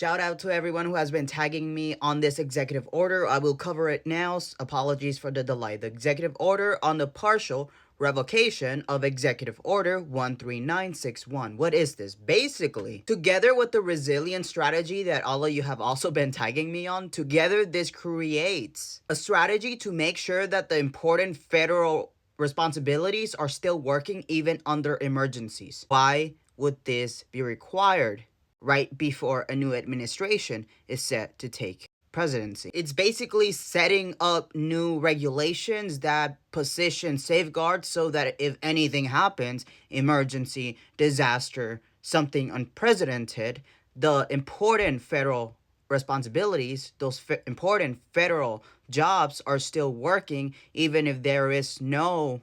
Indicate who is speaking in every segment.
Speaker 1: Shout out to everyone who has been tagging me on this executive order. I will cover it now. Apologies for the delay. The executive order on the partial revocation of Executive Order 13961. What is this? Basically, together with the resilience strategy that all of you have also been tagging me on, together this creates a strategy to make sure that the important federal responsibilities are still working even under emergencies. Why would this be required right before a new administration is set to take presidency? It's basically setting up new regulations that position safeguards so that if anything happens, emergency, disaster, something unprecedented, the important federal responsibilities, those important federal jobs are still working even if there is no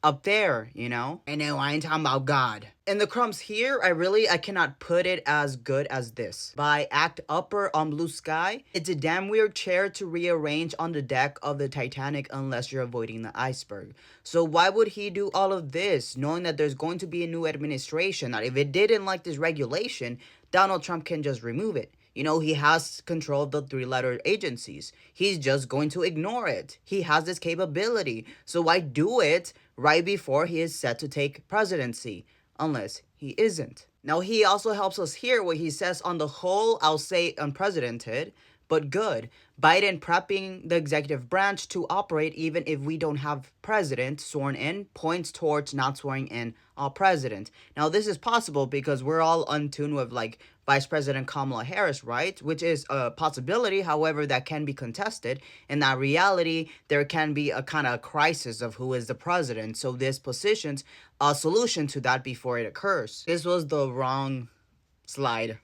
Speaker 1: up there, you know? I know, I ain't talking about God. And the crumbs here, I cannot put it as good as this. By Act Upper on Blue Sky, it's a damn weird chair to rearrange on the deck of the Titanic unless you're avoiding the iceberg. So why would he do all of this, knowing that there's going to be a new administration, that if it didn't like this regulation, Donald Trump can just remove it? You know, he has control of the three-letter agencies. He's just going to ignore it. He has this capability. So why do it right before he is set to take presidency? Unless he isn't. Now, he also helps us here where he says, on the whole, I'll say unprecedented, but good. Biden prepping the executive branch to operate even if we don't have president sworn in points towards not swearing in our president. Now, this is possible because we're all in tune with like Vice President Kamala Harris, right? Which is a possibility, however, that can be contested. In that reality, there can be a kind of crisis of who is the president. So this positions a solution to that before it occurs. This was the wrong slide.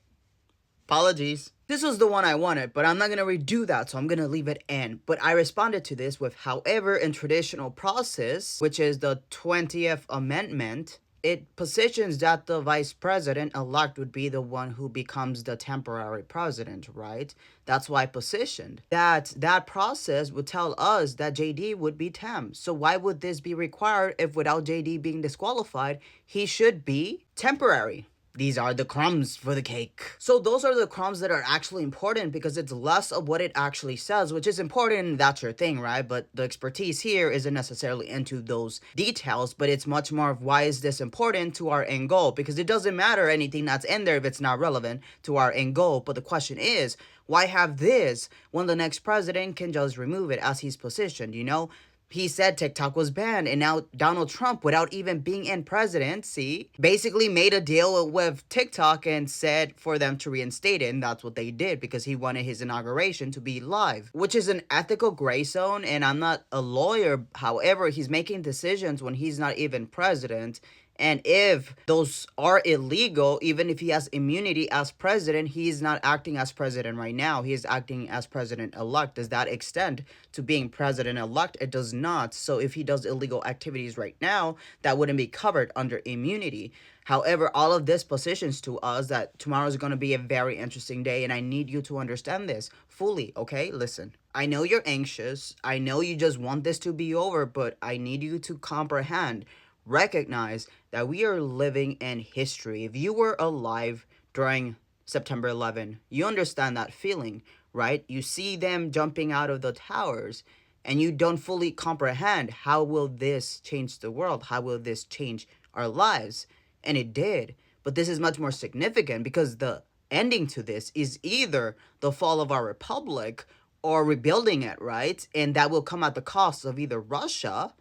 Speaker 1: Apologies. This was the one I wanted, but I'm not going to redo that, so I'm going to leave it in. But I responded to this with, however, in traditional process, which is the 20th Amendment, it positions that the vice president-elect would be the one who becomes the temporary president, right? That's why positioned. That process would tell us that JD would be temp. So why would this be required if without JD being disqualified, he should be temporary? These are the crumbs for the cake. So those are the crumbs that are actually important because it's less of what it actually says, which is important, that's your thing, right? But the expertise here isn't necessarily into those details, but it's much more of why is this important to our end goal? Because it doesn't matter anything that's in there if it's not relevant to our end goal. But the question is, why have this when the next president can just remove it as he's positioned, you know? He said TikTok was banned, and now Donald Trump, without even being in presidency, basically made a deal with TikTok and said for them to reinstate it, and that's what they did because he wanted his inauguration to be live, which is an ethical gray zone, and I'm not a lawyer. However, he's making decisions when he's not even president. And if those are illegal, even if he has immunity as president, he is not acting as president right now. He is acting as president-elect. Does that extend to being president-elect? It does not. So if he does illegal activities right now, that wouldn't be covered under immunity. However, all of this positions to us that tomorrow is going to be a very interesting day, and I need you to understand this fully, okay? Listen, I know you're anxious. I know you just want this to be over, but I need you to comprehend, recognize that we are living in history. If you were alive during September 11, you understand that feeling, right? You see them jumping out of the towers and you don't fully comprehend how will this change the world? How will this change our lives? And it did. But this is much more significant because the ending to this is either the fall of our republic or rebuilding it, right? And that will come at the cost of either Russia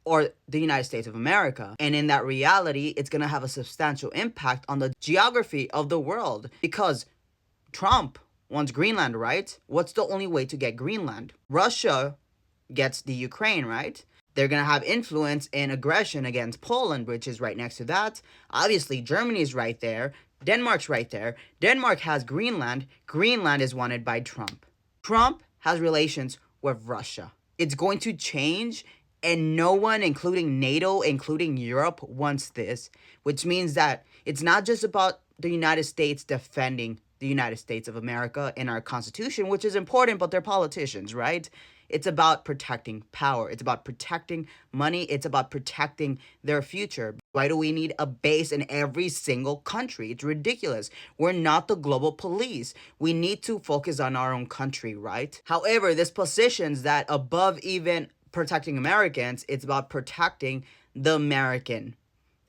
Speaker 1: or the United States of America. And in that reality, it's going to have a substantial impact on the geography of the world because Trump wants Greenland, right? What's the only way to get Greenland? Russia gets the Ukraine, right? They're going to have influence and aggression against Poland, which is right next to that. Obviously, Germany's right there. Denmark's right there. Denmark has Greenland. Greenland is wanted by Trump. Trump has relations with Russia. It's going to change. And no one, including NATO, including Europe, wants this, which means that it's not just about the United States defending the United States of America and our Constitution, which is important, but they're politicians, right? It's about protecting power. It's about protecting money. It's about protecting their future. Why do we need a base in every single country? It's ridiculous. We're not the global police. We need to focus on our own country, right? However, this positions that above even protecting Americans, it's about protecting the American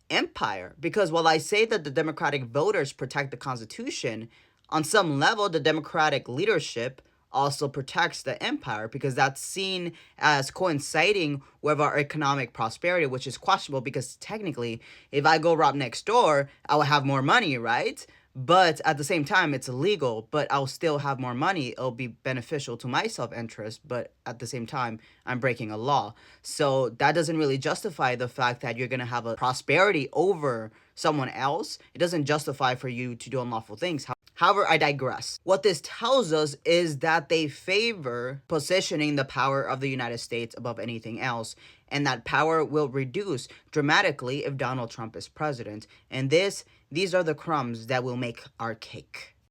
Speaker 1: empire. Because while I say that the Democratic voters protect the Constitution, on some level, the Democratic leadership also protects the empire because that's seen as coinciding with our economic prosperity, which is questionable because technically, if I go rob next door, I will have more money, right? But at the same time, it's illegal, but I'll still have more money. It'll be beneficial to my self interest, but at the same time, I'm breaking a law. So that doesn't really justify the fact that you're going to have a prosperity over someone else. It doesn't justify for you to do unlawful things. However, I digress. What this tells us is that they favor positioning the power of the United States above anything else, and that power will reduce dramatically if Donald Trump is president. And these are the crumbs that will make our cake.